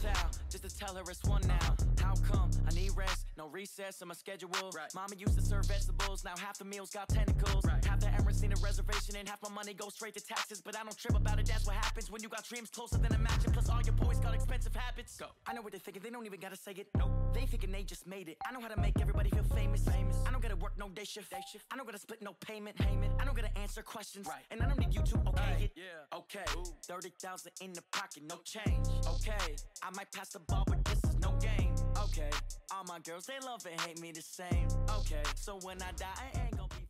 towel just to tell her it's one now. How come I need rest? No recess in my schedule. Right. Mama used to serve vegetables, now half the meals got tentacles. Right. Half the Emirates need a reservation and half my money goes straight to taxes. But I don't trip about it, that's what happens when you got dreams closer than imagine. Plus all your boys got expensive habits. Go. I know what they're thinking, they don't even gotta say it. Nope. They thinking they just made it. I know how to make everybody feel famous. I don't gotta work no day shift. I don't gotta split no payment. I don't gotta answer questions. Right. And I don't need you to okay it. Yeah. Okay. 30,000 in the pocket, no change. Okay. I might pass the ball, but this is no game. Okay. All my girls, they love and hate me the same. Okay. So when I die, I ain't gonna be.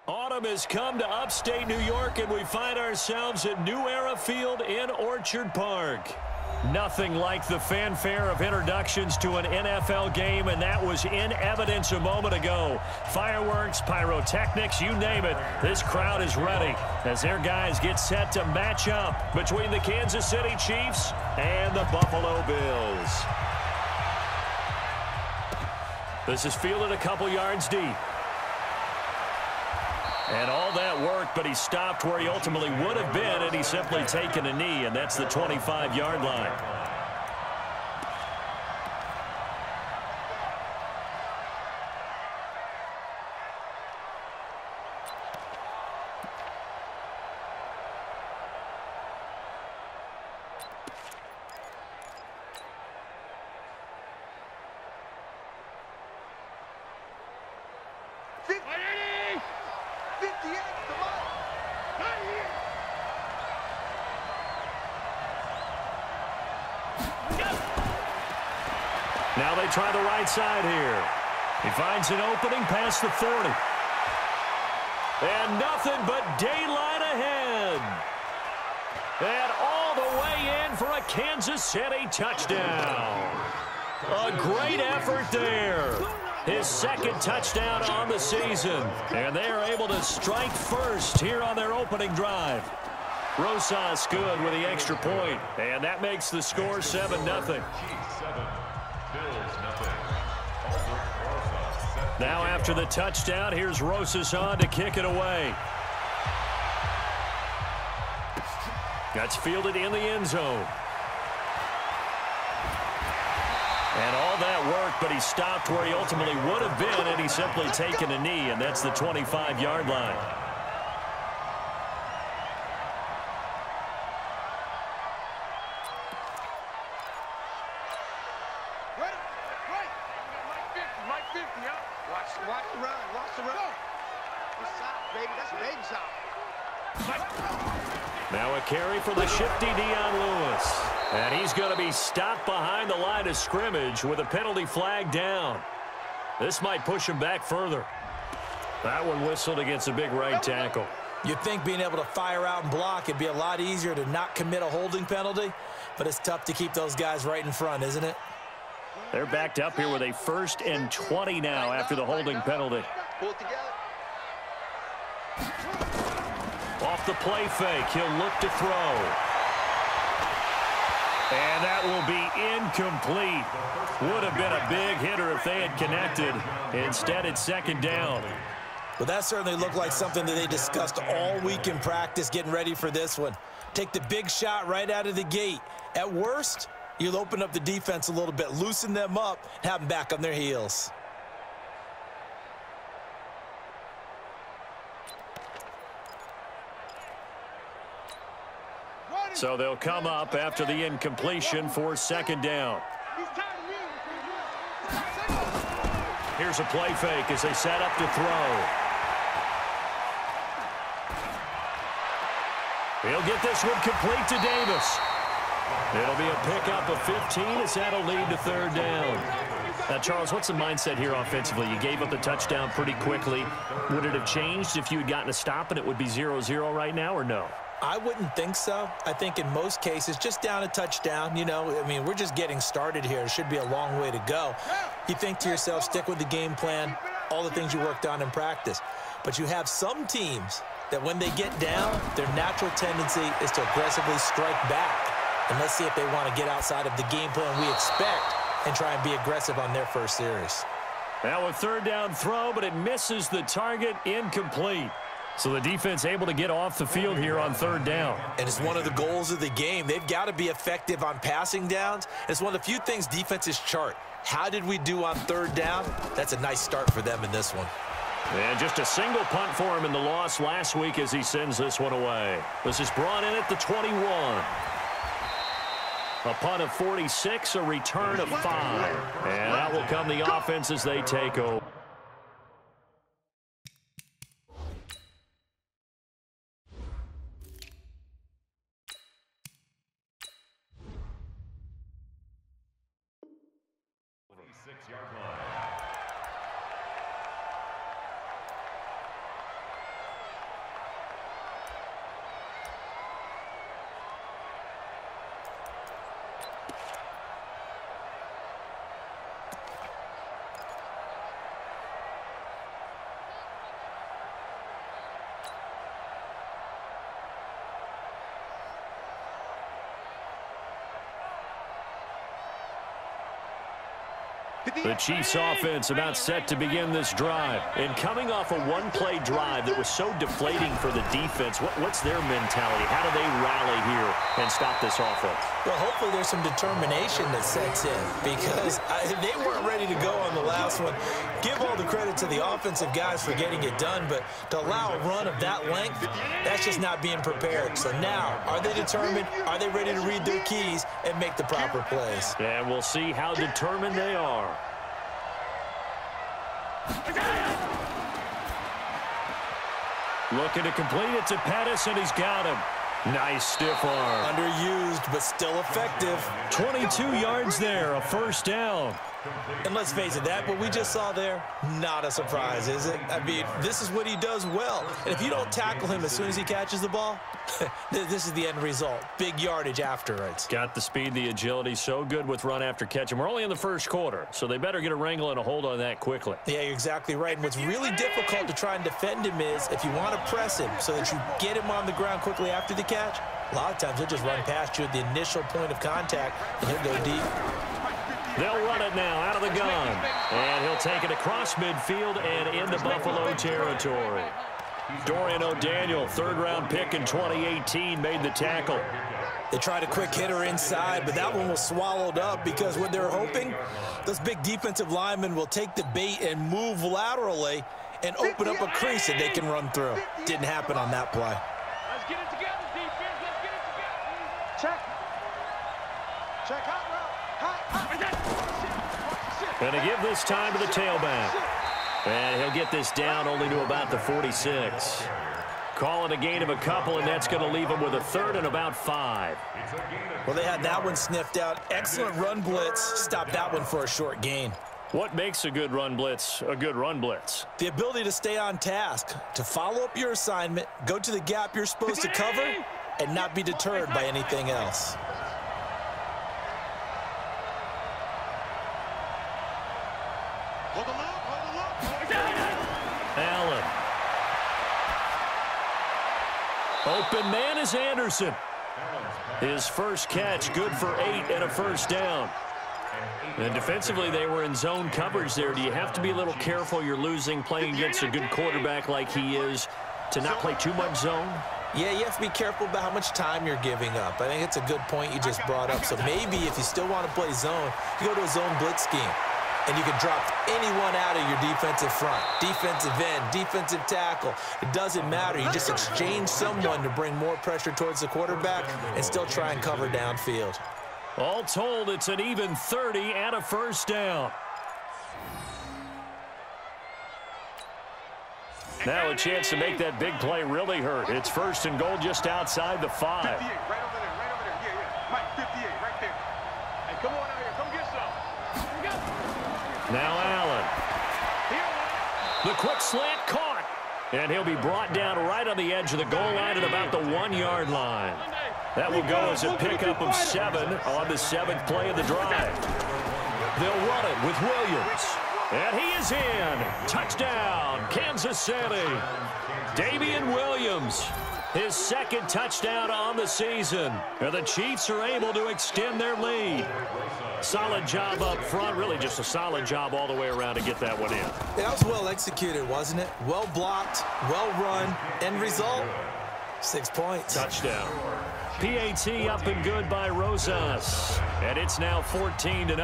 Autumn has come to upstate New York, and we find ourselves at New Era Field in Orchard Park. Nothing like the fanfare of introductions to an NFL game, and that was in evidence a moment ago. Fireworks, pyrotechnics, you name it. This crowd is ready as their guys get set to match up between the Kansas City Chiefs and the Buffalo Bills. This is fielded a couple yards deep. And all that work, but he stopped where he ultimately would have been had he simply taken a knee, and that's the 25-yard line. Now they try the right side here. He finds an opening past the 40. And nothing but daylight ahead. And all the way in for a Kansas City touchdown. A great effort there. His second touchdown on the season. And they are able to strike first here on their opening drive. Rosas good with the extra point. And that makes the score 7-0. Now after the touchdown, here's Rosas on to kick it away. That's fielded in the end zone. And all that work, but he stopped where he ultimately would have been had he simply taken a knee, and that's the 25-yard line. Now a carry for the shifty Dion Lewis. And he's going to be stopped behind the line of scrimmage with a penalty flag down. This might push him back further. That one whistled against a big right tackle. You'd think being able to fire out and block, it'd be a lot easier to not commit a holding penalty, but it's tough to keep those guys right in front, isn't it? They're backed up here with a 1st and 20 now after the holding penalty. Pull it together. Off the play fake, he'll look to throw. And that will be incomplete. Would have been a big hitter if they had connected. Instead, it's 2nd down. Well, that certainly looked like something that they discussed all week in practice getting ready for this one. Take the big shot right out of the gate. At worst, you'll open up the defense a little bit, loosen them up, and have them back on their heels. So they'll come up after the incompletion for 2nd down. Here's a play fake as they set up to throw. He'll get this one complete to Davis. It'll be a pickup of 15 as that'll lead to 3rd down. Now, Charles, what's the mindset here offensively? You gave up the touchdown pretty quickly. Would it have changed if you had gotten a stop and it would be 0-0 right now, or no? I wouldn't think so. I think in most cases, just down a touchdown, you know, I mean, we're just getting started here. It should be a long way to go. You think to yourself, stick with the game plan, all the things you worked on in practice. But you have some teams that when they get down, their natural tendency is to aggressively strike back. And let's see if they want to get outside of the game plan we expect and try and be aggressive on their first series. Now a 3rd down throw, but it misses the target, incomplete. So the defense able to get off the field here on third down. And it's one of the goals of the game. They've got to be effective on passing downs. It's one of the few things defenses chart. How did we do on third down? That's a nice start for them in this one. And just a single punt for him in the loss last week as he sends this one away. This is brought in at the 21. A punt of 46, a return of 5. And that will come the offense as they take over. The Chiefs offense about set to begin this drive. And coming off a one-play drive that was so deflating for the defense, what's their mentality? How do they rally here and stop this offense? Well, hopefully there's some determination that sets in because they weren't ready to go on the last one. Give all the credit to the offensive guys for getting it done, but to allow a run of that length, that's just not being prepared. So now, are they determined? Are they ready to read their keys and make the proper plays? And we'll see how determined they are. Looking to complete it to Pettis, and he's got him. Nice stiff arm. Underused, but still effective. 22 yards there, a first down. And let's face it, that what we just saw there, not a surprise, is it? I mean, this is what he does well. And if you don't tackle him as soon as he catches the ball, this is the end result. Big yardage afterwards. Got the speed, the agility, so good with run after catch. And we're only in the first quarter, so they better get a wrangle and a hold on that quickly. Yeah, you're exactly right. And what's really difficult to try and defend him is if you want to press him so that you get him on the ground quickly after the catch, a lot of times he'll just run past you at the initial point of contact, and he'll go deep. They'll run it now out of the gun. And he'll take it across midfield and into Buffalo territory. Dorian O'Daniel, third-round pick in 2018, made the tackle. They tried a quick hitter inside, but that one was swallowed up because what they're hoping, those big defensive linemen will take the bait and move laterally and open up a crease that they can run through. Didn't happen on that play. Let's get it together, defense. Let's get it together. Check. Check out route. Going to give this time to the tailback. And he'll get this down only to about the 46. Call it a gain of a couple, and that's going to leave him with a third and about 5. Well, they had that one sniffed out. Excellent run blitz. Stop that one for a short gain. What makes a good run blitz a good run blitz? The ability to stay on task, to follow up your assignment, go to the gap you're supposed to cover, and not be deterred by anything else. Allen. Open man is Anderson. His first catch, good for 8 and a first down. And defensively, they were in zone coverage there. Do you have to be a little careful? You're losing, playing against a good quarterback like he is, to not play too much zone? Yeah, you have to be careful about how much time you're giving up. I think it's a good point you just brought up. So maybe if you still want to play zone, you go to a zone blitz scheme. And you can drop anyone out of your defensive front, defensive end, defensive tackle. It doesn't matter. You just exchange someone to bring more pressure towards the quarterback and still try and cover downfield. All told, it's an even 30 and a first down. Now a chance to make that big play really hurt. It's first and goal just outside the 5. 58, right over there, right over there. Yeah. Mike, 58, right there. Hey, come on out here. Come get some. Here we go. Now Allen. The quick slant caught. And he'll be brought down right on the edge of the goal line at about the 1-yard line. That will go as a pickup of 7 on the 7th play of the drive. They'll run it with Williams. And he is in. Touchdown, Kansas City. Damian Williams. His second touchdown on the season. And the Chiefs are able to extend their lead. Solid job up front. Really just a solid job all the way around to get that one in. Yeah, that was well executed, wasn't it? Well blocked, well run. End result, 6 points. Touchdown. PAT up and good by Rosas. And it's now 14-0.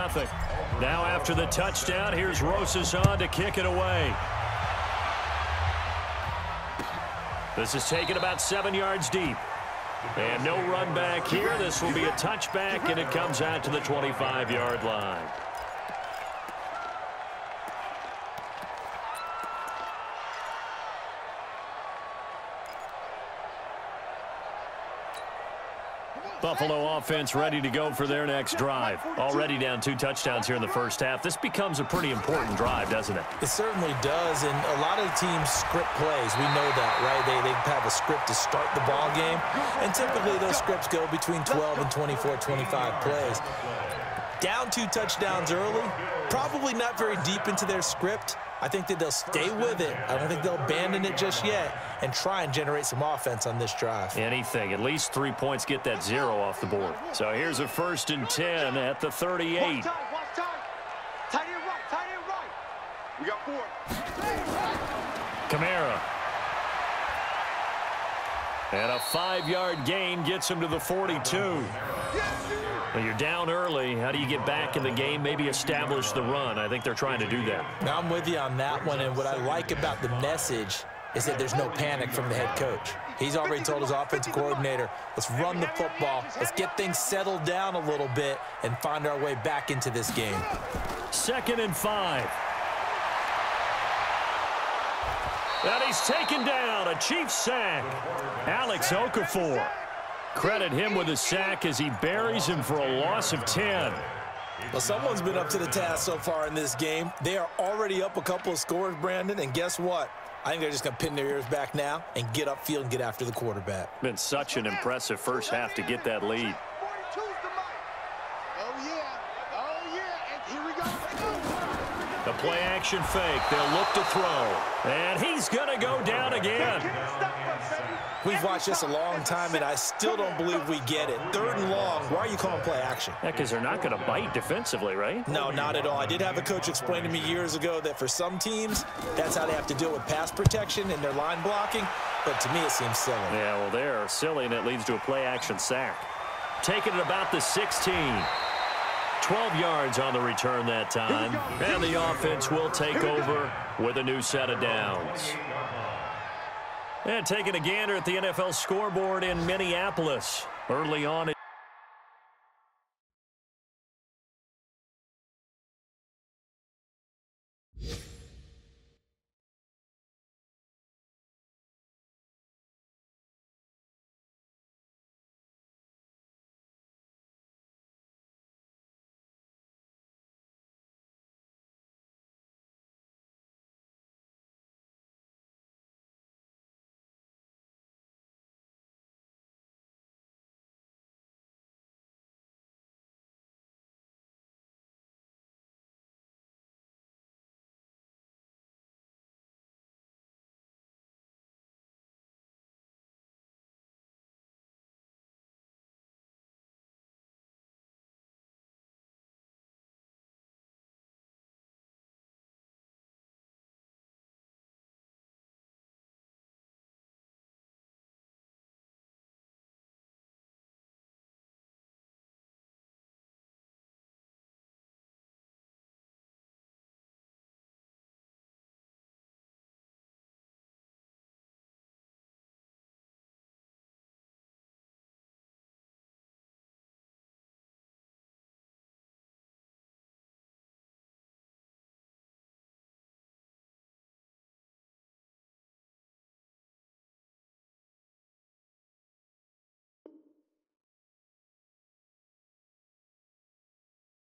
Now after the touchdown, here's Rosas on to kick it away. This is taken about 7 yards deep. And no run back here. This will be a touchback, and it comes out to the 25-yard line. Buffalo offense ready to go for their next drive. Already down 2 touchdowns here in the first half. This becomes a pretty important drive, doesn't it? It certainly does, and a lot of teams script plays. We know that, right? They have a script to start the ball game, and typically those scripts go between 12 and 24, 25 plays. Down 2 touchdowns early, probably not very deep into their script. I think that they'll stay with it. I don't think they'll abandon it just yet and try and generate some offense on this drive. Anything. At least 3 points, get that 0 off the board. So here's a 1st and 10 at the 38. Tight end right. We got 4. Kamara. And a 5-yard gain gets him to the 42. Well, you're down early. How do you get back in the game, maybe establish the run? I think they're trying to do that. Now, I'm with you on that one, and what I like about the message is that there's no panic from the head coach. He's already told his offensive coordinator, let's run the football, let's get things settled down a little bit and find our way back into this game. 2nd and 5. And he's taken down. A Chiefs sack. Alex Okafor. Credit him with a sack as he buries him for a loss of 10. Well, someone's been up to the task so far in this game. They are already up a couple of scores, Brandon, and guess what? I think they're just going to pin their ears back now and get upfield and get after the quarterback. Been such an impressive first half to get that lead. The play action fake. They'll look to throw. And he's going to go down again. We've watched this a long time, and I still don't believe we get it. 3rd and long. Why are you calling play action? Yeah, because they're not going to bite defensively, right? No, not at all. I did have a coach explain to me years ago that for some teams, that's how they have to deal with pass protection and their line blocking. But to me, it seems silly. Yeah, well, they're silly, and it leads to a play action sack. Taking it about the 16. 12 yards on the return that time. And the offense will take over with a new set of downs. And taking a gander at the NFL scoreboard in Minneapolis. Early on.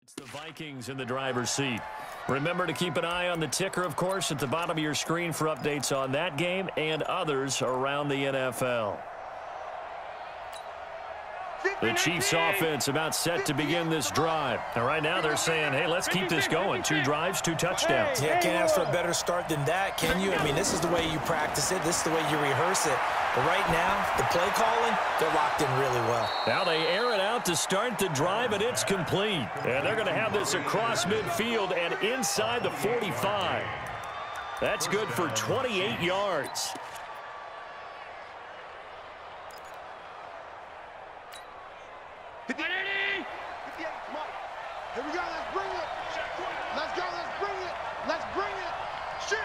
It's the Vikings in the driver's seat. Remember to keep an eye on the ticker, of course, at the bottom of your screen for updates on that game and others around the NFL. 6 The Chiefs offense about set to begin this drive. And right now they're saying, hey, let's keep this going. 2 drives, 2 touchdowns. Yeah, can't ask for a better start than that, can you? I mean, this is the way you practice it. This is the way you rehearse it. But right now, the play calling, they're locked in really well. Now they air it out to start the drive, and it's complete. And they're going to have this across midfield and inside the 45. That's good for 28 yards. Here we go, let's bring it. Let's go, let's bring it. Let's bring it. Shit.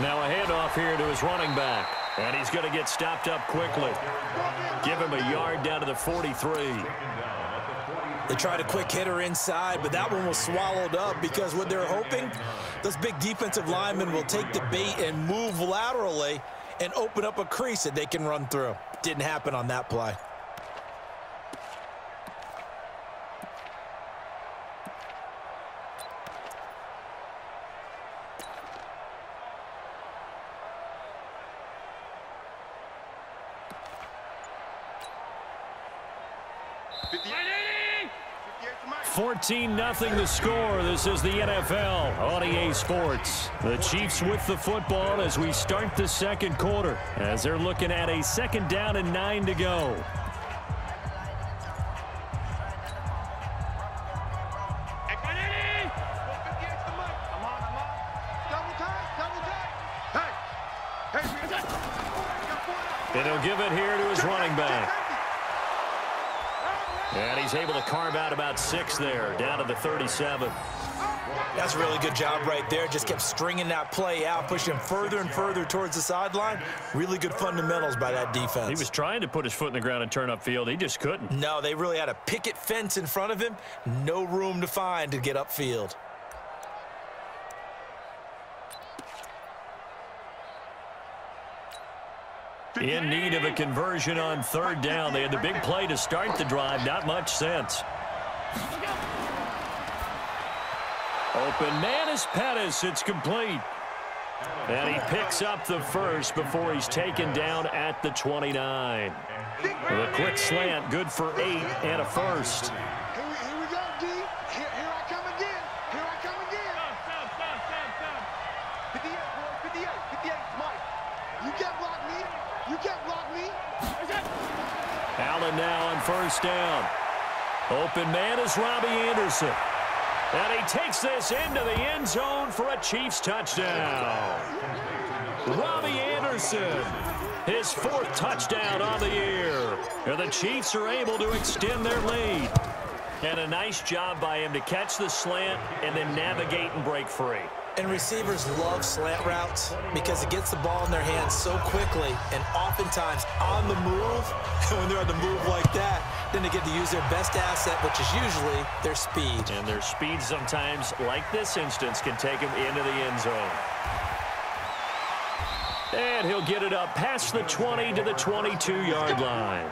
Now a handoff here to his running back. And he's going to get stopped up quickly. Give him a yard down to the 43. They tried a quick hitter inside, but that one was swallowed up because what they're hoping, those big defensive linemen will take the bait and move laterally and open up a crease that they can run through. Didn't happen on that play. $14-0 the score. This is the NFL on EA Sports. The Chiefs with the football as we start the second quarter, as they're looking at a 2nd down and 9 to go. And he'll give it here to his running back. And he's able to carve out about 6 there, down to the 37. That's a really good job right there. Just kept stringing that play out, pushing him further and further towards the sideline. Really good fundamentals by that defense. He was trying to put his foot in the ground and turn upfield. He just couldn't. No, they really had a picket fence in front of him. No room to find to get upfield. In need of a conversion on 3rd down. They had the big play to start the drive. Not much sense. Open man is Pettis. It's complete. And he picks up the first before he's taken down at the 29. The quick slant, good for 8 and a first. Here we go, D. Here I come again. Here I come again. 58, boy. 58, Mike. You can't block me. You can't block me. Allen now on 1st down. Open man is Robbie Anderson. And he takes this into the end zone for a Chiefs touchdown. Robbie Anderson, his 4th touchdown on the year. And the Chiefs are able to extend their lead. And a nice job by him to catch the slant and then navigate and break free. And receivers love slant routes because it gets the ball in their hands so quickly and oftentimes on the move. And when they're on the move like that, then they get to use their best asset, which is usually their speed. And their speed sometimes, like this instance, can take them into the end zone. And he'll get it up past the 20 to the 22-yard line.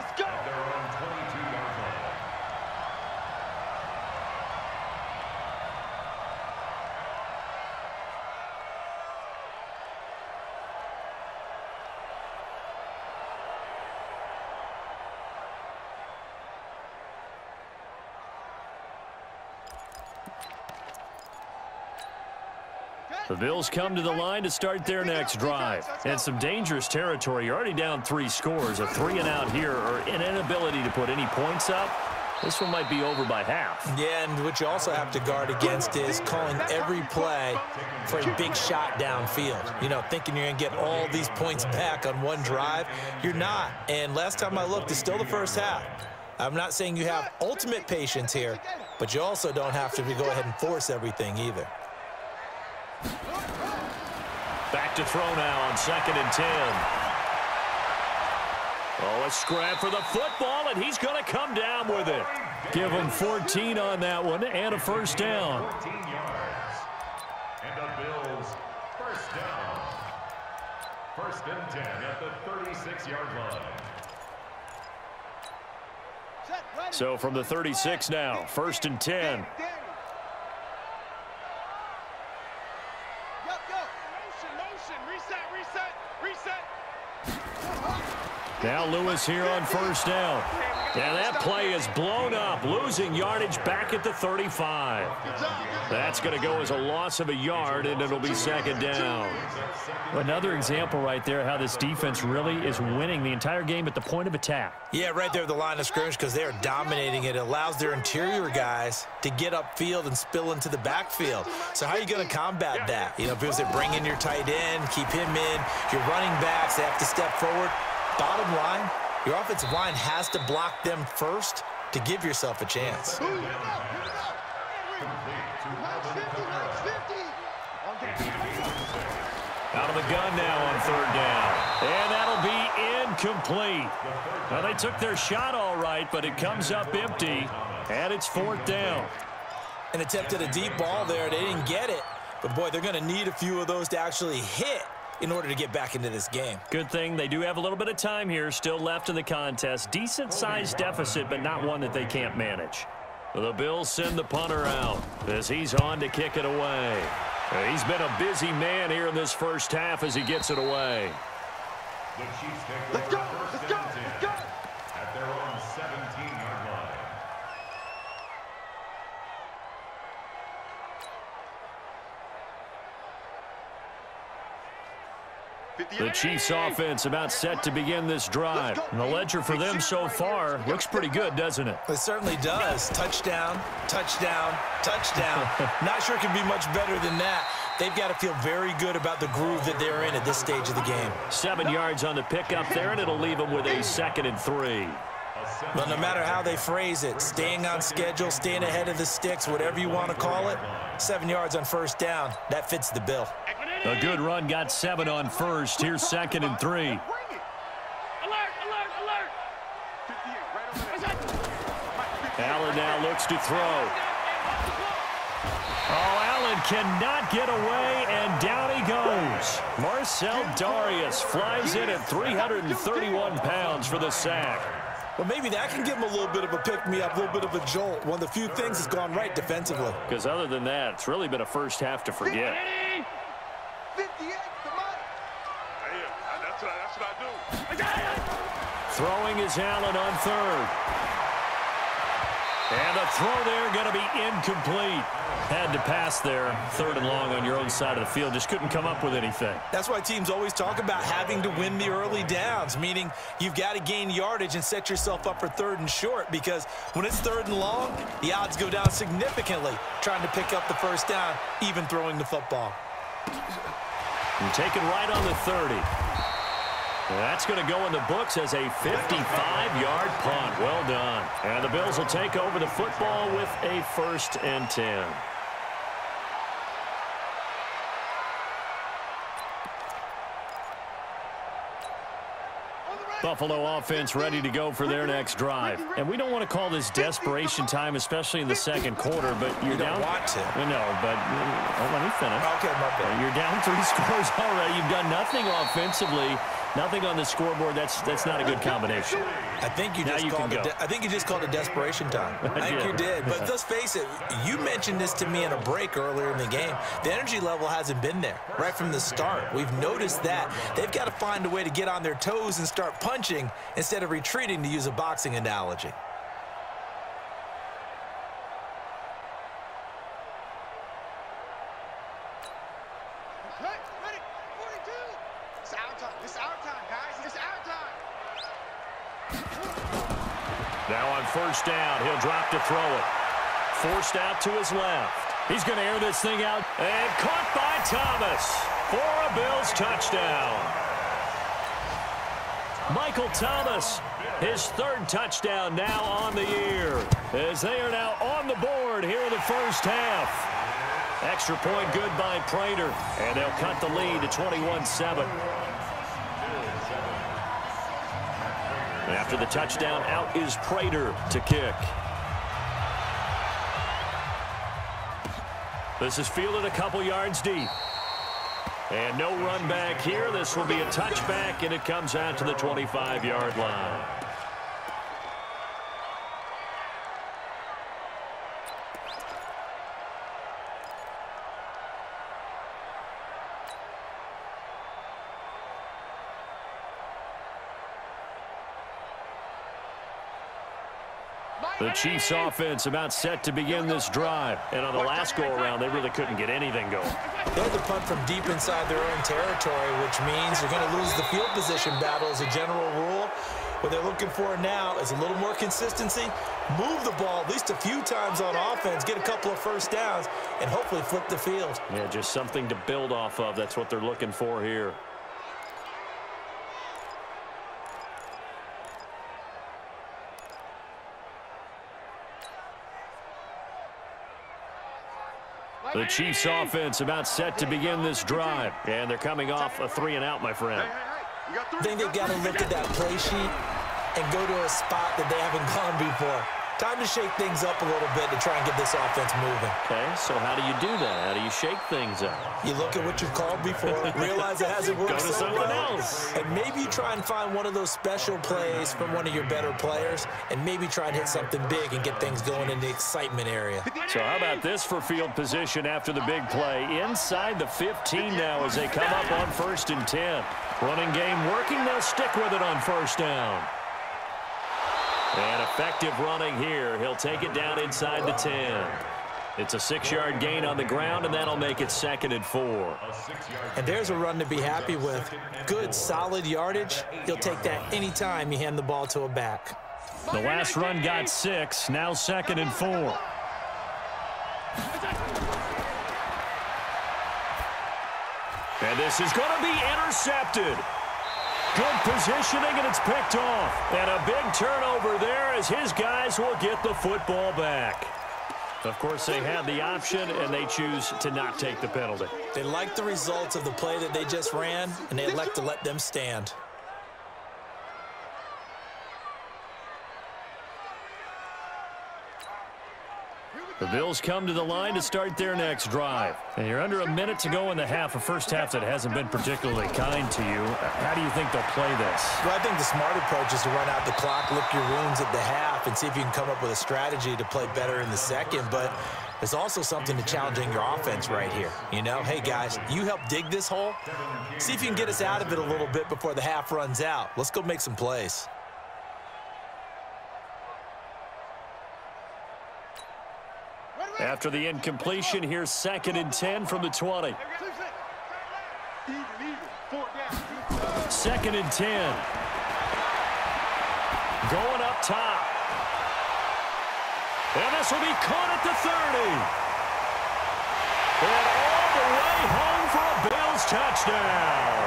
The Bills come to the line to start their next drive. And some dangerous territory. You're already down 3 scores. A 3-and-out here, or an inability to put any points up. This one might be over by half. Yeah, and what you also have to guard against is calling every play for a big shot downfield. You know, thinking you're going to get all these points back on one drive. You're not. And last time I looked, it's still the first half. I'm not saying you have ultimate patience here, but you also don't have to go ahead and force everything either. Back to throw now on 2nd and 10. Oh, a scrap for the football, and he's going to come down with it. Give him 14 on that one and a 1st down. 14 yards. And the Bills, 1st down. 1st and 10 at the 36-yard line. So from the 36 now, 1st and 10. Now Lewis here on first down. And that play is blown up, losing yardage back at the 35. That's going to go as a loss of a yard, and it'll be second down. Another example right there how this defense really is winning the entire game at the point of attack. Yeah, right there at the line of scrimmage because they are dominating it. It allows their interior guys to get upfield and spill into the backfield. So how are you going to combat that? You know, because they bring in your tight end, keep him in, your running backs, they have to step forward. Bottom line, your offensive line has to block them first to give yourself a chance. Out of the gun now on third down. And that'll be incomplete. Well, they took their shot all right, but it comes up empty, and it's fourth down. And attempted a deep ball there. They didn't get it. But, boy, they're going to need a few of those to actually hit in order to get back into this game. Good thing they do have a little bit of time here still left in the contest. Decent-sized deficit, but not one that they can't manage. The Bills send the punter out as he's on to kick it away. He's been a busy man here in this first half as he gets it away. The Chiefs take over first and 10 at their own 17-yard line. The Chiefs offense about set to begin this drive. And the ledger for them so far looks pretty good, doesn't it? It certainly does. Touchdown, touchdown, touchdown. Not sure it can be much better than that. They've got to feel very good about the groove that they're in at this stage of the game. 7 yards on the pickup there, and it'll leave them with a 2nd and 3. But no matter how they phrase it, staying on schedule, staying ahead of the sticks, whatever you want to call it, 7 yards on first down, that fits the bill. A good run got 7 on first. Here's 2nd and 3. Alert, alert, alert. Allen now looks to throw. Oh, Allen cannot get away, and down he goes. Marcel Darius flies in at 331 pounds for the sack. Well, maybe that can give him a little bit of a pick-me-up, a little bit of a jolt. One of the few things that's gone right defensively. Because other than that, it's really been a first half to forget. 58, come on. That's what I do. Throwing is Allen on third. And the throw there going to be incomplete. Had to pass there, 3rd and long on your own side of the field. Just couldn't come up with anything. That's why teams always talk about having to win the early downs, meaning you've got to gain yardage and set yourself up for 3rd and short, because when it's 3rd and long, the odds go down significantly trying to pick up the first down, even throwing the football. And taken right on the 30. That's going to go in the books as a 55-yard punt. Well done. And the Bills will take over the football with a 1st and 10. Buffalo offense ready to go for their next drive. And we don't want to call this desperation time, especially in the second quarter, but you're down. You don't want to. No, but let me finish. Okay, my bad. You're down 3 scores already. You've done nothing offensively, nothing on the scoreboard. That's not a good combination. I think you just called it. I think you just called it desperation time. I think you did. But let's face it. You mentioned this to me in a break earlier in the game. The energy level hasn't been there right from the start. We've noticed that they've got to find a way to get on their toes and start punching instead of retreating, to use a boxing analogy. Ready, 42. It's our time. It's our time, guys. It's our time. Now on first down, he'll drop to throw it. Forced out to his left. He's going to air this thing out. And caught by Thomas for a Bills touchdown. Michael Thomas, his 3rd touchdown now on the year, as they are now on the board here in the first half. Extra point good by Prater, and they'll cut the lead to 21-7. After the touchdown, out is Prater to kick. This is fielded a couple yards deep. And no run back here. This will be a touchback, and it comes out to the 25-yard line. The Chiefs offense about set to begin this drive. And on the last go-around, they really couldn't get anything going. They had to punt from deep inside their own territory, which means you're going to lose the field position battle as a general rule. What they're looking for now is a little more consistency, move the ball at least a few times on offense, get a couple of first downs, and hopefully flip the field. Yeah, just something to build off of. That's what they're looking for here. The Chiefs offense about set to begin this drive. And they're coming off a 3-and-out, my friend. I think they've got to look at that play sheet and go to a spot that they haven't gone before. Time to shake things up a little bit to try and get this offense moving. Okay, so how do you do that? How do you shake things up? You look at what you've called before, realize it hasn't worked Go to so something well, else. and maybe you try and find one of those special plays from one of your better players, and maybe try and hit something big and get things going in the excitement area. So how about this for field position after the big play? Inside the 15 now as they come up on 1st and 10. Running game working, they'll stick with it on 1st down. And effective running here. He'll take it down inside the 10. It's a 6-yard gain on the ground, and that'll make it 2nd and 4. And there's a run to be happy with. Good, solid yardage. You'll take that anytime you hand the ball to a back. The last run got 6. Now 2nd and 4. And this is going to be intercepted. Good positioning, and it's picked off. And a big turnover there as his guys will get the football back. Of course, they had the option, and they choose to not take the penalty. They like the results of the play that they just ran, and they elect to let them stand. The Bills come to the line to start their next drive. And you're under a minute to go in the half, a first half that hasn't been particularly kind to you. How do you think they'll play this? Well, I think the smart approach is to run out the clock, lick your wounds at the half, and see if you can come up with a strategy to play better in the second. But there's also something to challenging your offense right here. You know, hey, guys, you help dig this hole. See if you can get us out of it a little bit before the half runs out. Let's go make some plays. After the incompletion, here's 2nd and 10 from the 20. 2nd and 10. Going up top. And this will be caught at the 30. And all the way home for a Bills touchdown.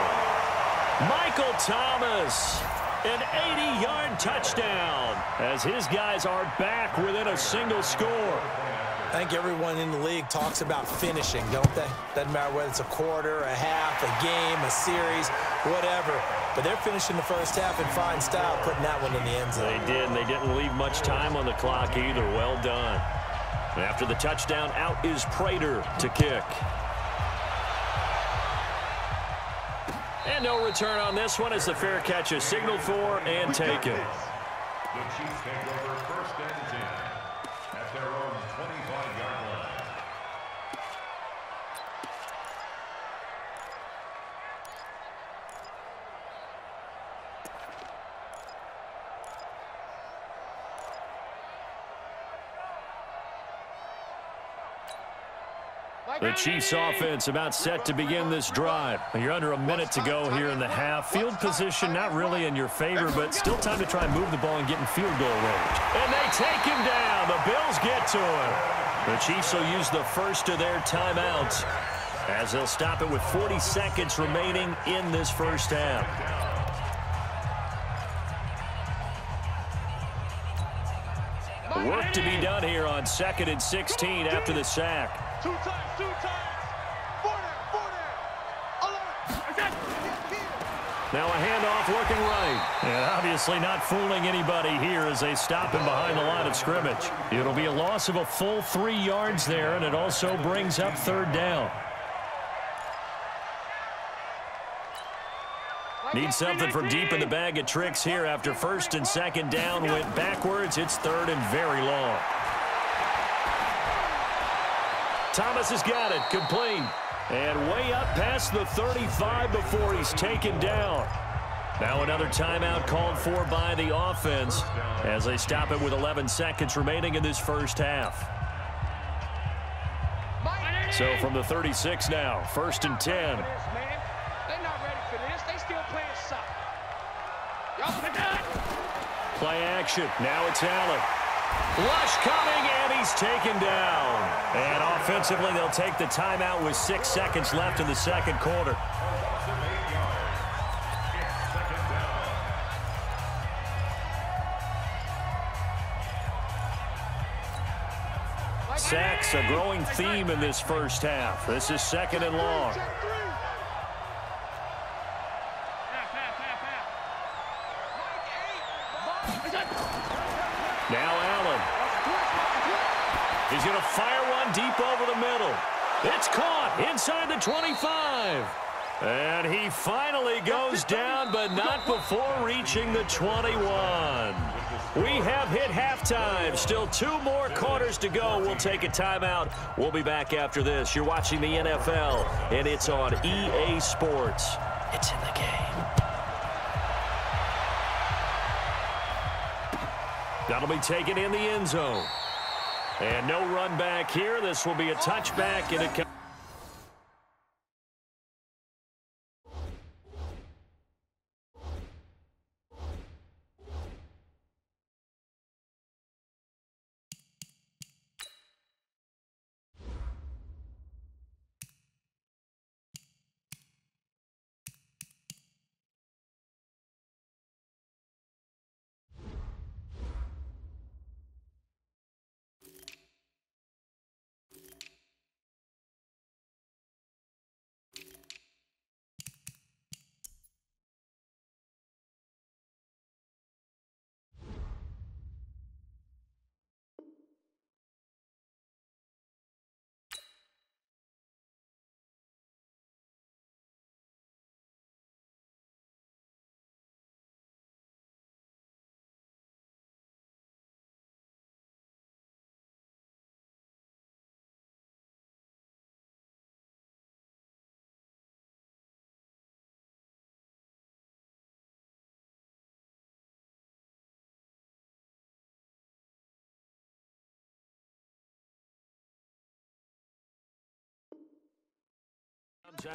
Michael Thomas, an 80-yard touchdown, as his guys are back within a single score. I think everyone in the league talks about finishing, don't they? Doesn't matter whether it's a quarter, a half, a game, a series, whatever. But they're finishing the first half in fine style, putting that one in the end zone. They did, and they didn't leave much time on the clock either. Well done. And after the touchdown, out is Prater to kick. And no return on this one as the fair catch is signaled for and taken. The Chiefs take over 1st and 10 at their own 25-yard line. The Chiefs offense about set to begin this drive. You're under a minute to go here in the half. Field position not really in your favor, but still time to try and move the ball and get in field goal range. And they take him down. The Bills get to him. The Chiefs will use the first of their timeouts as they'll stop it with 40 seconds remaining in this first half. Work to be done here on 2nd and 16 after the sack. Two times. 40, alert. Now a handoff looking right. And obviously not fooling anybody here as they stop him behind the line of scrimmage. It'll be a loss of a full 3 yards there, and it also brings up 3rd down. Need something from deep in the bag of tricks here after 1st and 2nd down went backwards. It's 3rd and very long. Thomas has got it, complete. And way up past the 35 before he's taken down. Now another timeout called for by the offense as they stop it with 11 seconds remaining in this first half. So from the 36 now, 1st and 10. They're not ready for this. They still playing soccer. Play action. Now it's Allen. Rush coming, and he's taken down. And offensively, they'll take the timeout with 6 seconds left in the second quarter. Sacks, a growing theme in this first half. This is 2nd and long. Now Allen. He's going to fire one deep over the middle. It's caught inside the 25. And he finally goes down, but not before reaching the 21. We have hit halftime. Still 2 more quarters to go. We'll take a timeout. We'll be back after this. You're watching the NFL, and it's on EA Sports. It's in the game. That'll be taken in the end zone. And no run back here. This will be a touchback, and it comes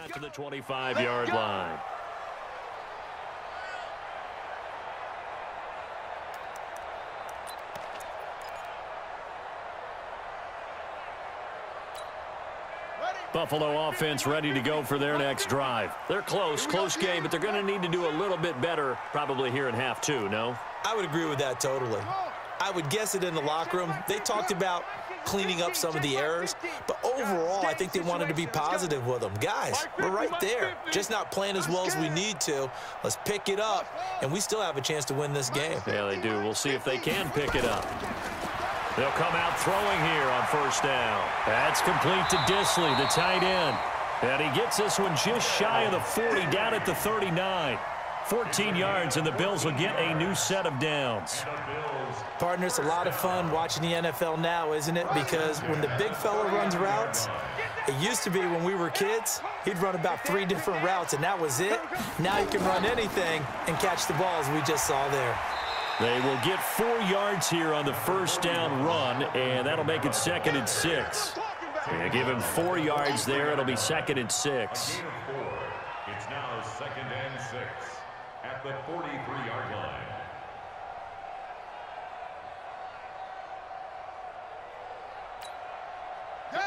out to the 25-yard line. Buffalo offense ready to go for their next drive. They're close game, but they're going to need to do a little bit better probably here in half 2, no? I would agree with that totally. I would guess it in the locker room. They talked about cleaning up some of the errors, but overall, I think they wanted to be positive with them. Guys, we're right there. Just not playing as well as we need to. Let's pick it up, and we still have a chance to win this game. Yeah, they do. We'll see if they can pick it up. They'll come out throwing here on 1st down. That's complete to Disley, the tight end. And he gets this one just shy of the 40, down at the 39. 14 yards, and the Bills will get a new set of downs. Partner, it's a lot of fun watching the NFL now, isn't it? Because when the big fella runs routes, it used to be when we were kids, he'd run about 3 different routes, and that was it. Now he can run anything and catch the balls we just saw there. They will get 4 yards here on the 1st down run, and that'll make it 2nd and 6. And give him 4 yards there. It'll be 2nd and 6. It's now 2nd and 6 at the 43-yard line.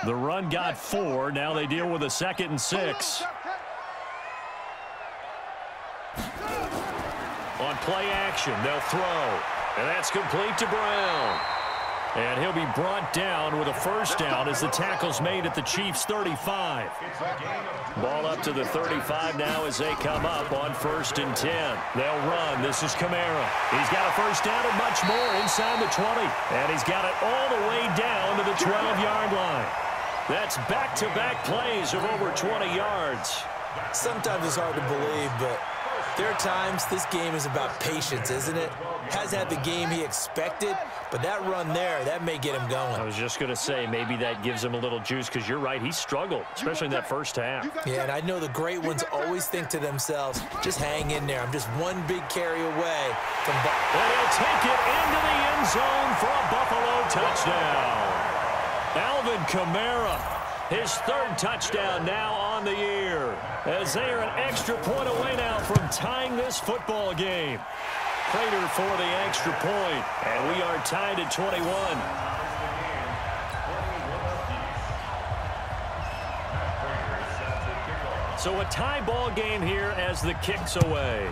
The run got 4. Now they deal with a 2nd and 6. On play action, they'll throw. And that's complete to Brown. And he'll be brought down with a 1st down as the tackle's made at the Chiefs' 35. Ball up to the 35 now as they come up on 1st and 10. They'll run. This is Kamara. He's got a 1st down and much more inside the 20. And he's got it all the way down to the 12-yard line. That's back-to-back plays of over 20 yards. Sometimes it's hard to believe, but There are times this game is about patience, isn't it? Has had the game he expected, but that run there, that may get him going. I was just going to say, maybe that gives him a little juice, because you're right, he struggled, especially in that first half. Yeah, and I know the great ones always think to themselves, just hang in there. I'm just one big carry away from And he'll take it into the end zone for a Buffalo touchdown. Alvin Kamara, his third touchdown now on the year, as they are an extra point away now from tying this football game. Prater for the extra point, and we are tied at 21. So a tie ball game here as the kick's away.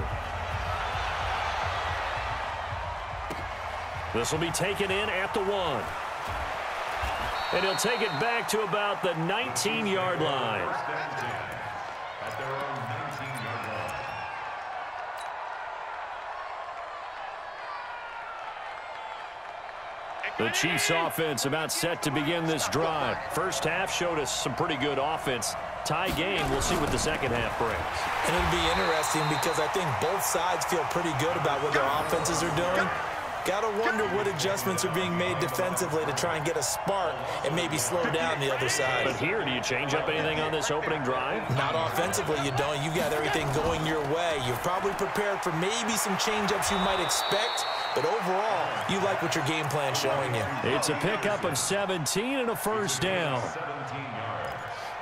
This will be taken in at the 1. And he'll take it back to about the 19-yard line. At their own 19-yard line. The Chiefs offense about set to begin this drive. First half showed us some pretty good offense. Tie game, we'll see what the second half brings. And it'll be interesting because I think both sides feel pretty good about what their offenses are doing. Got to wonder what adjustments are being made defensively to try and get a spark and maybe slow down the other side. But here, do you change up anything on this opening drive? Not offensively, you don't. You got everything going your way. You're probably prepared for maybe some change-ups you might expect, but overall, you like what your game plan's showing you. It's a pickup of 17 and a first down. 17 yards.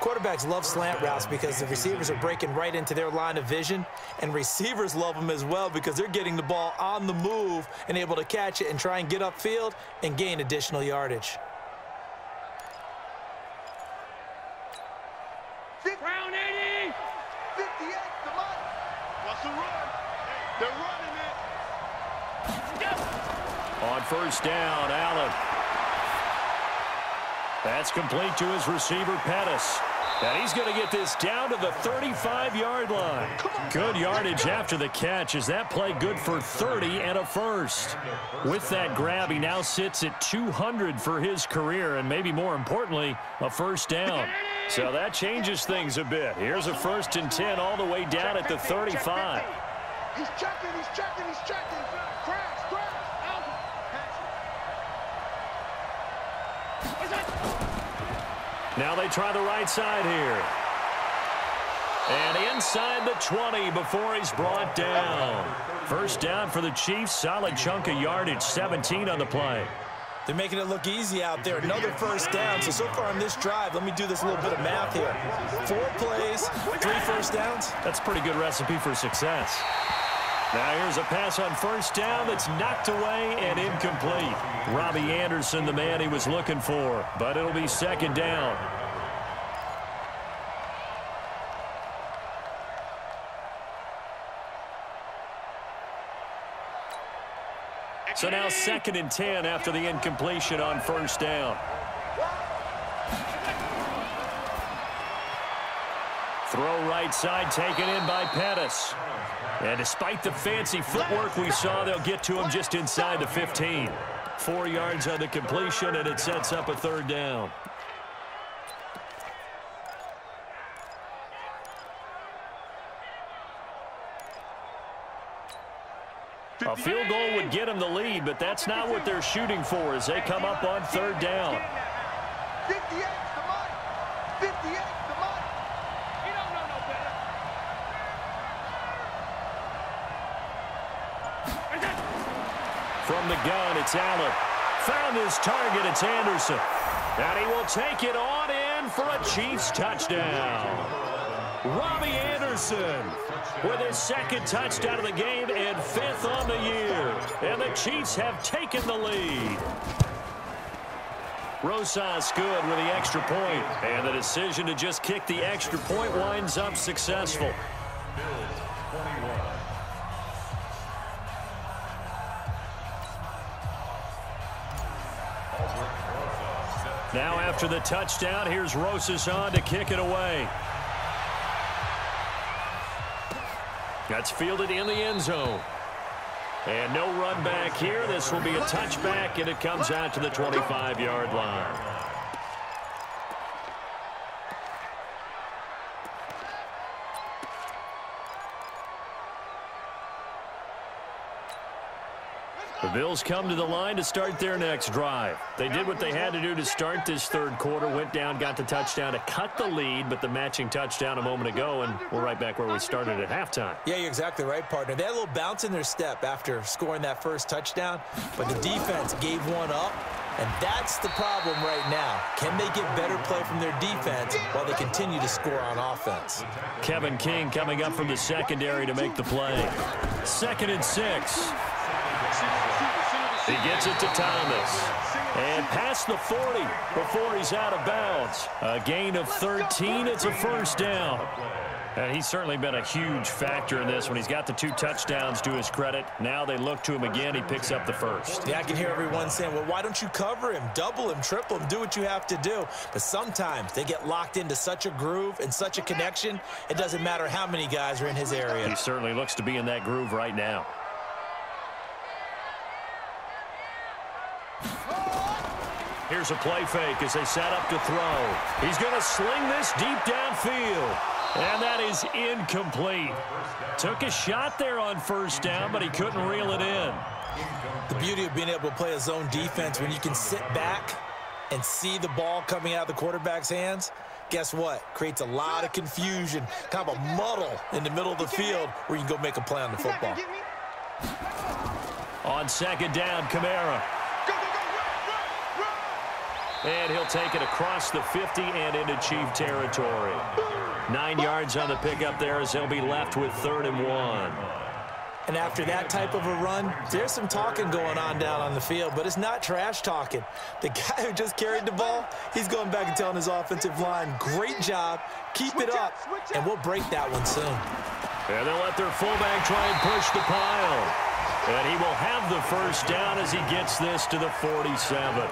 Quarterbacks love slant routes because the receivers are breaking right into their line of vision, and receivers love them as well because they're getting the ball on the move and able to catch it and try and get upfield and gain additional yardage. Round 80. 58, come on. What's the run? They're running it. On first down, Allen. That's complete to his receiver, Pettis. And he's going to get this down to the 35-yard line. Good yardage after the catch as that play good for 30 and a first. With that grab, he now sits at 200 for his career, and maybe more importantly, a first down. So that changes things a bit. Here's a 1st and 10 all the way down at the 35. He's checking, he's checking, he's checking. Crash. Now they try the right side here. And inside the 20 before he's brought down. First down for the Chiefs. Solid chunk of yardage, 17 on the play. They're making it look easy out there. Another first down. So far on this drive, let me do this little bit of math here. 4 plays, 3 first downs. That's a pretty good recipe for success. Now here's a pass on first down that's knocked away and incomplete. Robbie Anderson, the man he was looking for, but it'll be second down. So now 2nd and 10 after the incompletion on first down. Throw right side taken in by Pettis. And despite the fancy footwork we saw, they'll get to him just inside the 15. 4 yards on the completion, and it sets up a 3rd down. A field goal would get them the lead, but that's not what they're shooting for as they come up on 3rd down. 58, come on. 58, come on. You don't know no better. From the gun, it's Allen. Found his target, it's Anderson. And he will take it on in for a Chiefs touchdown. Robbie Anderson with his 2nd touchdown of the game and 5th on the year. And the Chiefs have taken the lead. Rosas good with the extra point. And the decision to just kick the extra point winds up successful. Now after the touchdown, here's Rosas on to kick it away. That's fielded in the end zone. And no run back here. This will be a touchback, and it comes out to the 25-yard line. The Bills come to the line to start their next drive. They did what they had to do to start this third quarter, went down, got the touchdown to cut the lead, but the matching touchdown a moment ago, and we're right back where we started at halftime. Yeah, you're exactly right, partner. They had a little bounce in their step after scoring that first touchdown, but the defense gave one up, and that's the problem right now. Can they get better play from their defense while they continue to score on offense? Kevin King coming up from the secondary to make the play. 2nd and 6. He gets it to Thomas. And past the 40 before he's out of bounds. A gain of 13. It's a first down. And he's certainly been a huge factor in this when he's got the 2 touchdowns to his credit. Now they look to him again. He picks up the first. Yeah, I can hear everyone saying, well, why don't you cover him, double him, triple him, do what you have to do. But sometimes they get locked into such a groove and such a connection, it doesn't matter how many guys are in his area. He certainly looks to be in that groove right now. Here's a play fake as they set up to throw. He's going to sling this deep downfield. And that is incomplete. Took a shot there on first down, but he couldn't reel it in. The beauty of being able to play a zone defense when you can sit back and see the ball coming out of the quarterback's hands, guess what? Creates a lot of confusion, kind of a muddle in the middle of the field where you can go make a play on the football. On 2nd down, Kamara. And he'll take it across the 50 and into Chief territory. 9 yards on the pickup there as they'll be left with 3rd and 1. And after that type of a run, there's some talking going on down on the field, but it's not trash talking. The guy who just carried the ball, he's going back and telling his offensive line, great job, keep it up, and we'll break that one soon. And they'll let their fullback try and push the pile. And he will have the first down as he gets this to the 47.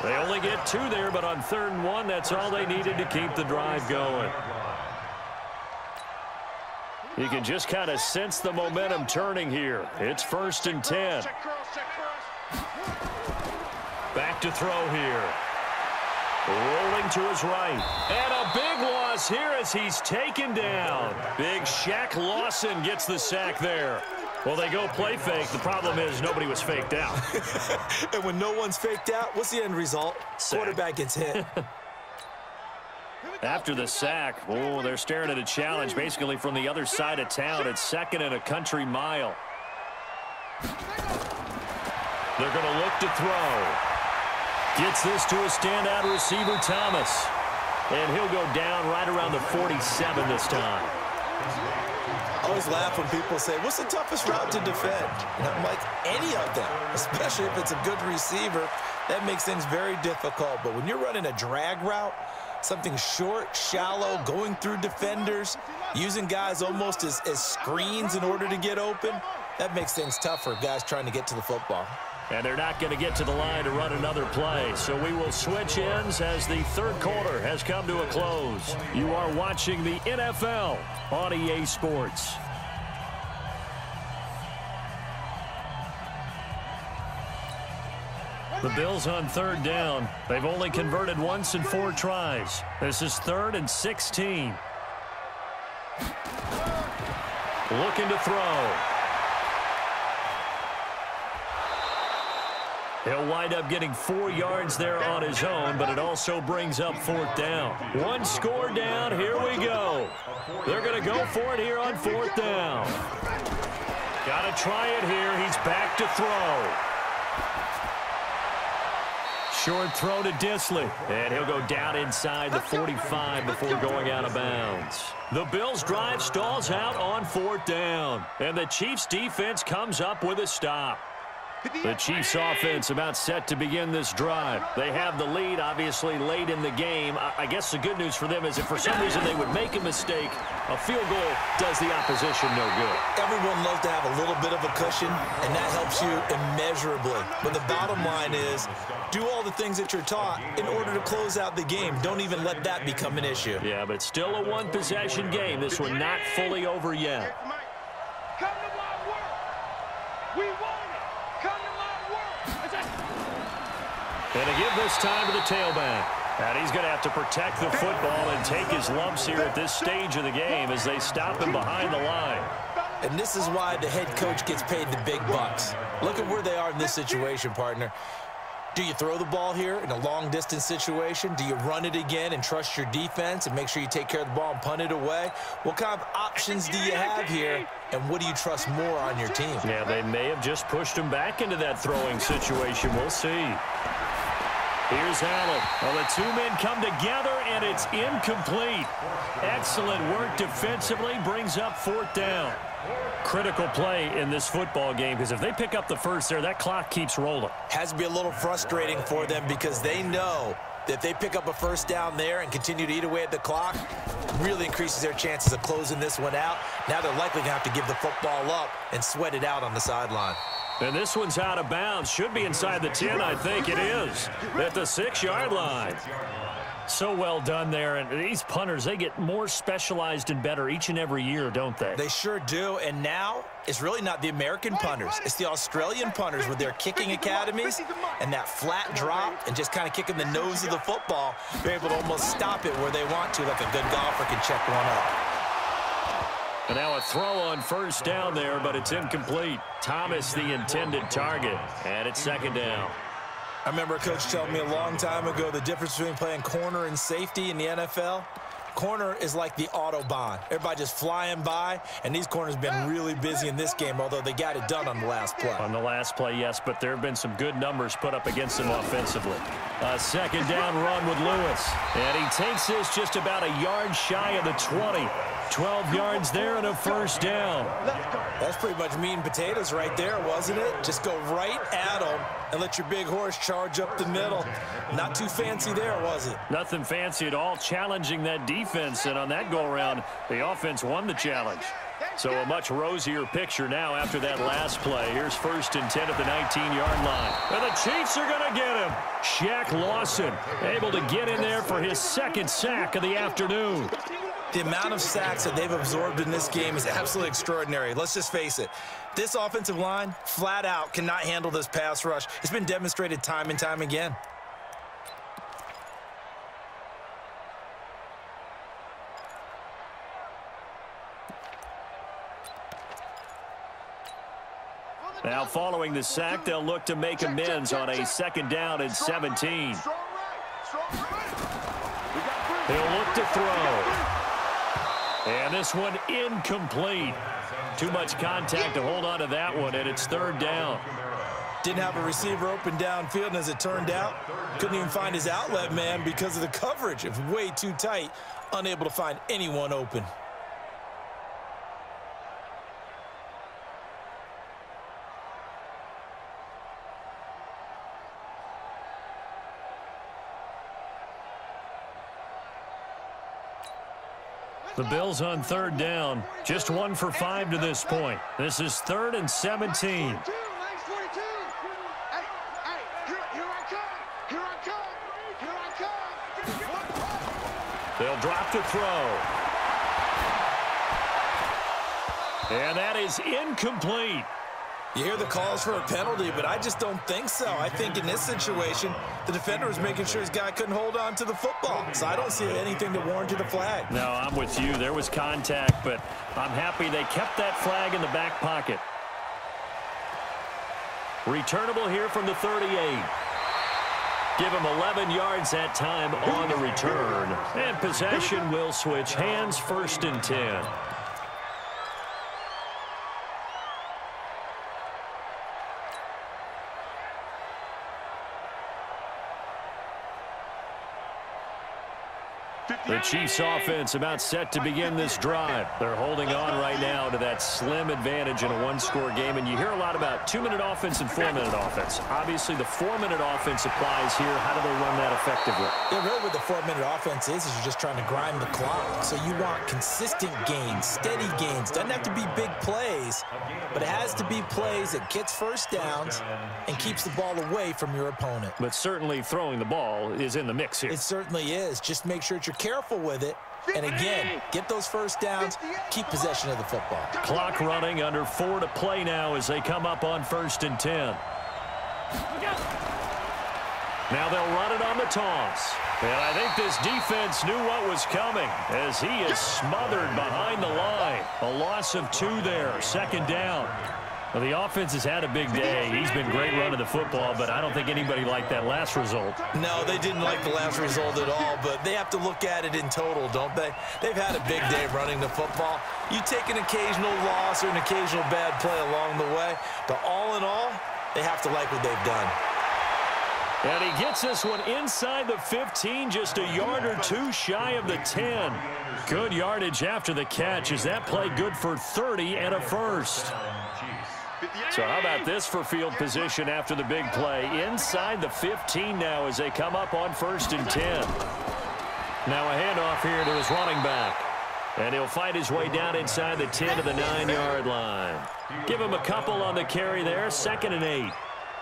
They only get 2 there, but on 3rd and 1, that's all they needed to keep the drive going. You can just kind of sense the momentum turning here. It's 1st and 10. Back to throw here. Rolling to his right. And a big loss here as he's taken down. Big Shaq Lawson gets the sack there. Well, they go play fake. The problem is nobody was faked out. And when no one's faked out, what's the end result? Sack. Quarterback gets hit. After the sack, oh, they're staring at a challenge basically from the other side of town. It's 2nd and a country mile. They're going to look to throw. Gets this to a standout receiver, Thomas. And he'll go down right around the 47 this time. I always laugh when people say, what's the toughest route to defend? And I'm like, any of them, especially if it's a good receiver. That makes things very difficult. But when you're running a drag route, something short, shallow, going through defenders, using guys almost as screens in order to get open, that makes things tough for guys trying to get to the football. And they're not going to get to the line to run another play. So we will switch ends as the third quarter has come to a close. You are watching the NFL on EA Sports. The Bills on 3rd down. They've only converted once in 4 tries. This is 3rd and 16. Looking to throw. He'll wind up getting 4 yards there on his own, but it also brings up 4th down. 1 score down. Here we go. They're going to go for it here on 4th down. Got to try it here. He's back to throw. Short throw to Disley. And he'll go down inside the 45 before going out of bounds. The Bills' drive stalls out on 4th down. And the Chiefs' defense comes up with a stop. The Chiefs' offense about set to begin this drive. They have the lead, obviously, late in the game. I guess the good news for them is if for some reason they would make a mistake, a field goal does the opposition no good. Everyone loves to have a little bit of a cushion, and that helps you immeasurably. But the bottom line is, do all the things that you're taught in order to close out the game. Don't even let that become an issue. Yeah, but it's still a one-possession game. This one not fully over yet. Come to my work. We want it. Come to my work. And to give this time to the tailback. And he's going to have to protect the football and take his lumps here at this stage of the game as they stop him behind the line. And this is why the head coach gets paid the big bucks. Look at where they are in this situation, partner. Do you throw the ball here in a long-distance situation? Do you run it again and trust your defense and make sure you take care of the ball and punt it away? What kind of options do you have here, and what do you trust more on your team? Yeah, they may have just pushed him back into that throwing situation. We'll see. Here's Allen. Well, the two men come together, and it's incomplete. Excellent work defensively, brings up 4th down. Critical play in this football game, because if they pick up the first there, that clock keeps rolling. Has to be a little frustrating for them because they know that if they pick up a first down there and continue to eat away at the clock, really increases their chances of closing this one out. Now they're likely going to have to give the football up and sweat it out on the sideline. And this one's out of bounds. Should be inside the 10, I think it is, at the 6-yard line. So well done there. And these punters, they get more specialized and better each and every year, don't they? They sure do. And now it's really not the American punters. It's the Australian punters with their kicking academies and that flat drop and just kind of kicking the nose of the football. They're able to almost stop it where they want to, like a good golfer can check one up. And now a throw on first down there, but it's incomplete. Thomas the intended target, and it's 2nd down. I remember a coach telling me a long time ago the difference between playing corner and safety in the NFL. Corner is like the Autobahn. Everybody just flying by, and these corners have been really busy in this game, although they got it done on the last play. On the last play, yes, but there have been some good numbers put up against them offensively. A 2nd down run with Lewis, and he takes this just about a yard shy of the 20. 12 yards there and a 1st down. That's pretty much meat and potatoes right there, wasn't it? Just go right at them and let your big horse charge up the middle. Not too fancy there, was it? Nothing fancy at all, challenging that defense, and on that go-around, the offense won the challenge. So a much rosier picture now after that last play. Here's 1st and 10 at the 19-yard line. And the Chiefs are going to get him. Shaq Lawson able to get in there for his 2nd sack of the afternoon. The amount of sacks that they've absorbed in this game is absolutely extraordinary. Let's just face it. This offensive line, flat out, cannot handle this pass rush. It's been demonstrated time and time again. Now following the sack, they'll look to make amends on a 2nd down and 17. He'll look to throw. And this one incomplete. Too much contact to hold on to that one, and it's 3rd down. Didn't have a receiver open downfield, and as it turned out, couldn't even find his outlet man because of the coverage. It was way too tight, unable to find anyone open. The Bills on 3rd down. Just 1 for 5 to this point. This is 3rd and 17. They'll drop to throw. And that is incomplete. You hear the calls for a penalty, but I just don't think so. I think in this situation, the defender was making sure his guy couldn't hold on to the football. So I don't see anything that warranted a flag. No, I'm with you. There was contact, but I'm happy they kept that flag in the back pocket. Returnable here from the 38. Give him 11 yards that time on the return. And possession will switch hands, 1st and 10. The Chiefs offense about set to begin this drive. They're holding on right now to that slim advantage in a 1-score game. And you hear a lot about 2-minute offense and 4-minute offense. Obviously, the 4-minute offense applies here. How do they run that effectively? Yeah, really what the 4-minute offense is you're just trying to grind the clock. So you want consistent gains, steady gains. Doesn't have to be big plays, but it has to be plays that gets first downs and keeps the ball away from your opponent. But certainly throwing the ball is in the mix here. It certainly is. Just make sure that you're careful with it. And again, get those first downs, keep possession of the football. Clock running, under 4 to play now as they come up on 1st and 10. Now they'll run it on the toss. And I think this defense knew what was coming as he is smothered behind the line. A loss of 2 there, 2nd down. Well, the offense has had a big day. He's been great running the football, but I don't think anybody liked that last result. No, they didn't like the last result at all, but they have to look at it in total, don't they? They've had a big day running the football. You take an occasional loss or an occasional bad play along the way, but all in all, they have to like what they've done. And he gets this one inside the 15, just a yard or two shy of the 10. Good yardage after the catch. Is that play good for 30 and a first? So how about this for field position after the big play? Inside the 15 now as they come up on 1st and 10. Now a handoff here to his running back. And he'll fight his way down inside the 10 to the 9-yard line. Give him a couple on the carry there, 2nd and 8.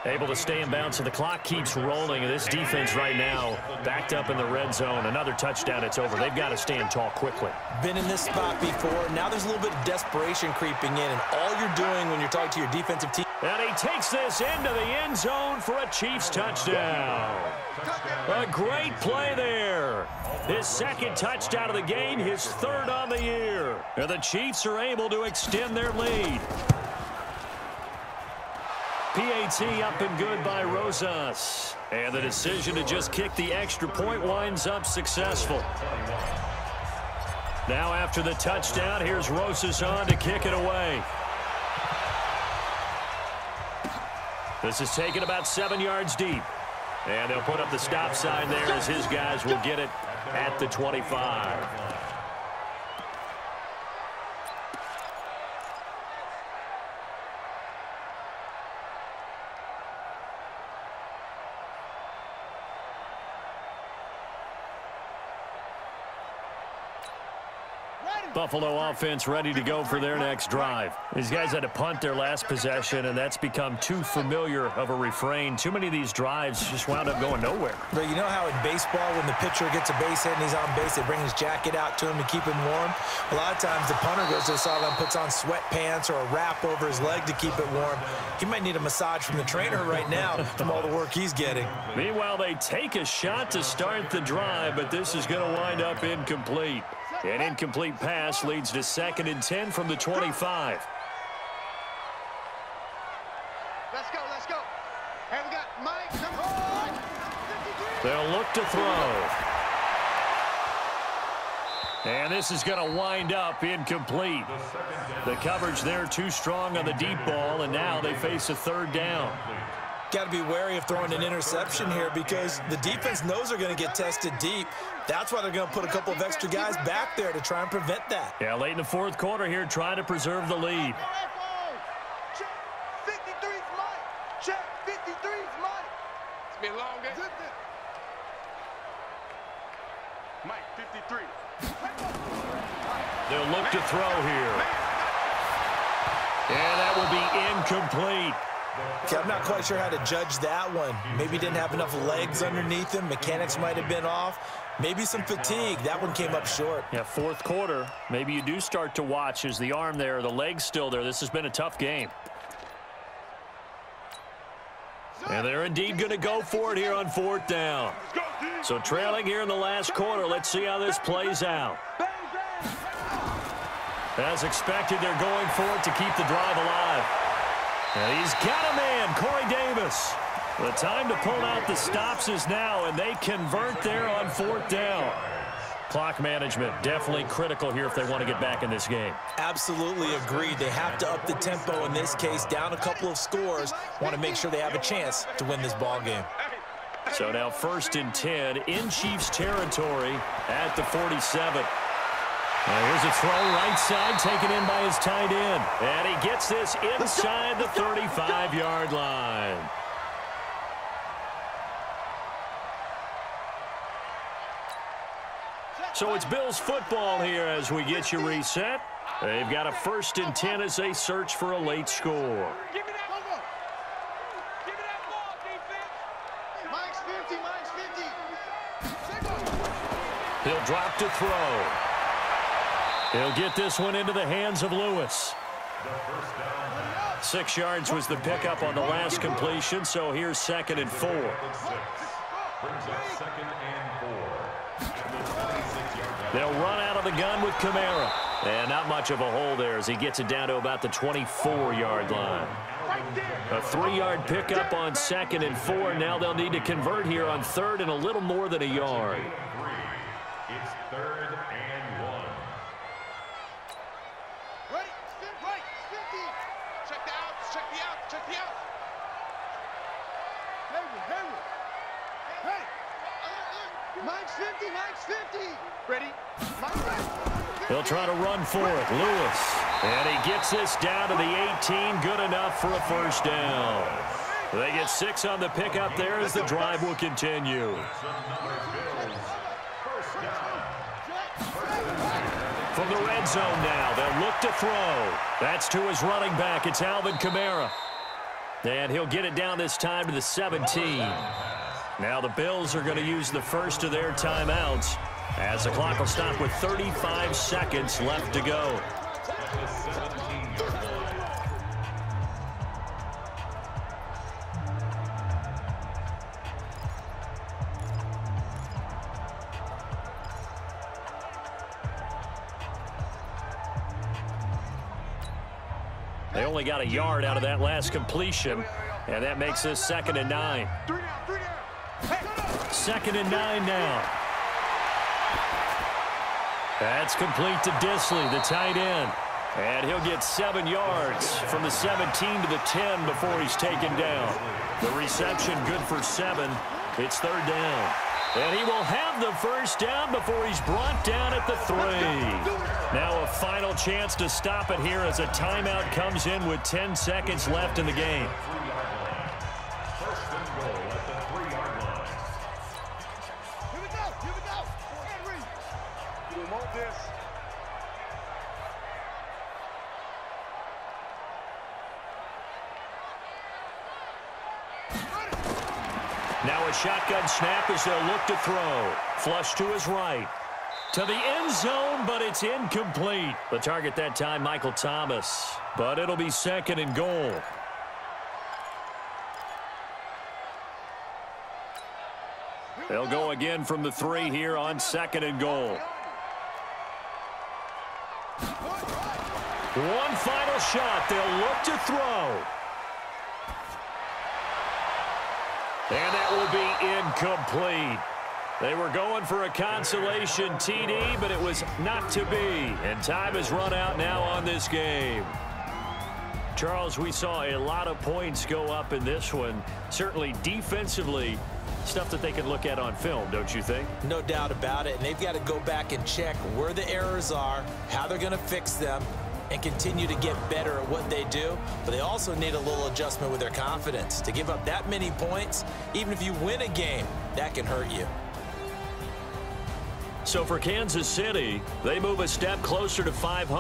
Able to stay in bounds, so the clock keeps rolling. And this defense right now backed up in the red zone. Another touchdown, it's over. They've got to stand tall quickly. Been in this spot before. Now there's a little bit of desperation creeping in. And all you're doing when you're talking to your defensive team. And he takes this into the end zone for a Chiefs touchdown. A great play there. His 2nd touchdown of the game, his 3rd on the year. And the Chiefs are able to extend their lead. PAT up and good by Rosas. And the decision to just kick the extra point winds up successful. Now after the touchdown, here's Rosas on to kick it away. This is taken about 7 yards deep. And they'll put up the stop sign there as his guys will get it at the 25. Buffalo offense ready to go for their next drive. These guys had to punt their last possession, and that's become too familiar of a refrain. Too many of these drives just wound up going nowhere. But you know how in baseball, when the pitcher gets a base hit and he's on base, they bring his jacket out to him to keep him warm? A lot of times the punter goes to the sideline, puts on sweatpants or a wrap over his leg to keep it warm. He might need a massage from the trainer right now from all the work he's getting. Meanwhile, they take a shot to start the drive, but this is going to wind up incomplete. An incomplete pass leads to 2nd and 10 from the 25. Let's go, let's go. Hey, we got Mike, number 1. They'll look to throw. And this is going to wind up incomplete. The coverage there too strong on the deep ball, and now they face a 3rd down. Got to be wary of throwing an interception here because the defense knows they're going to get tested deep. That's why they're going to put a couple of extra guys back there to try and prevent that. Yeah, late in the 4th quarter here, trying to preserve the lead. Check 53's Mike. Check 53's Mike. It's been a long game. Mike, 53. They'll look to throw here. And that will be incomplete. Okay, I'm not quite sure how to judge that one. Maybe didn't have enough legs underneath him. Mechanics might have been off. Maybe some fatigue. That one came up short. Yeah, 4th quarter. Maybe you do start to watch. Is the arm there, the leg's still there? This has been a tough game. And they're indeed going to go for it here on 4th down. So trailing here in the last quarter. Let's see how this plays out. As expected, they're going for it to keep the drive alive. And he's got a man, Corey Davis. The time to pull out the stops is now, and they convert there on 4th down. Clock management definitely critical here if they want to get back in this game. Absolutely agreed. They have to up the tempo in this case, down a couple of scores. Want to make sure they have a chance to win this ball game. So now 1st and 10 in Chiefs territory at the 47. Now here's a throw right side taken in by his tight end. And he gets this inside the 35-yard line. So it's Bills football here as we get you reset. They've got a 1st and 10 as they search for a late score. Give me that ball. Give me that ball, defense. Mike's 50, Mike's 50. He'll drop to throw. He'll get this one into the hands of Lewis. 6 yards was the pickup on the last completion, so here's 2nd and 4. Brings up 2nd and 4. They'll run out of the gun with Kamara. And not much of a hole there as he gets it down to about the 24-yard line. A 3-yard pickup on 2nd and 4. Now they'll need to convert here on 3rd and a little more than a yard. It's 3rd and 1. Ready, right, 50. Check the outs, check the outs, check the outs. Hayward. Hey. Mike's 50. Ready. They'll try to run for it. Lewis. And he gets this down to the 18. Good enough for a first down. They get 6 on the pickup there as the drive will continue. From the red zone now, they'll look to throw. That's to his running back. It's Alvin Kamara. And he'll get it down this time to the 17. Now the Bills are going to use the first of their timeouts as the clock will stop with 35 seconds left to go. They only got a yard out of that last completion, and that makes this 2nd and 9. 2nd and 9 now. That's complete to Disley, the tight end. And he'll get 7 yards from the 17 to the 10 before he's taken down. The reception good for 7. It's 3rd down. And he will have the first down before he's brought down at the 3. Now a final chance to stop it here as a timeout comes in with 10 seconds left in the game. First and goal at the 3-yard line. Here we go. Henry. We want this. Now a shotgun snap as they'll look to throw. Flush to his right. To the end zone, but it's incomplete. The target that time, Michael Thomas. But it'll be 2nd and goal. They'll go again from the 3 here on 2nd and goal. One final shot. They'll look to throw. And that will be incomplete. They were going for a consolation TD, but it was not to be. And time has run out now on this game. Charles, we saw a lot of points go up in this one. Certainly defensively, stuff that they can look at on film, don't you think? No doubt about it. And they've got to go back and check where the errors are, how they're going to fix them, and continue to get better at what they do. But they also need a little adjustment with their confidence. To give up that many points, even if you win a game, that can hurt you. So for Kansas City, they move a step closer to 500.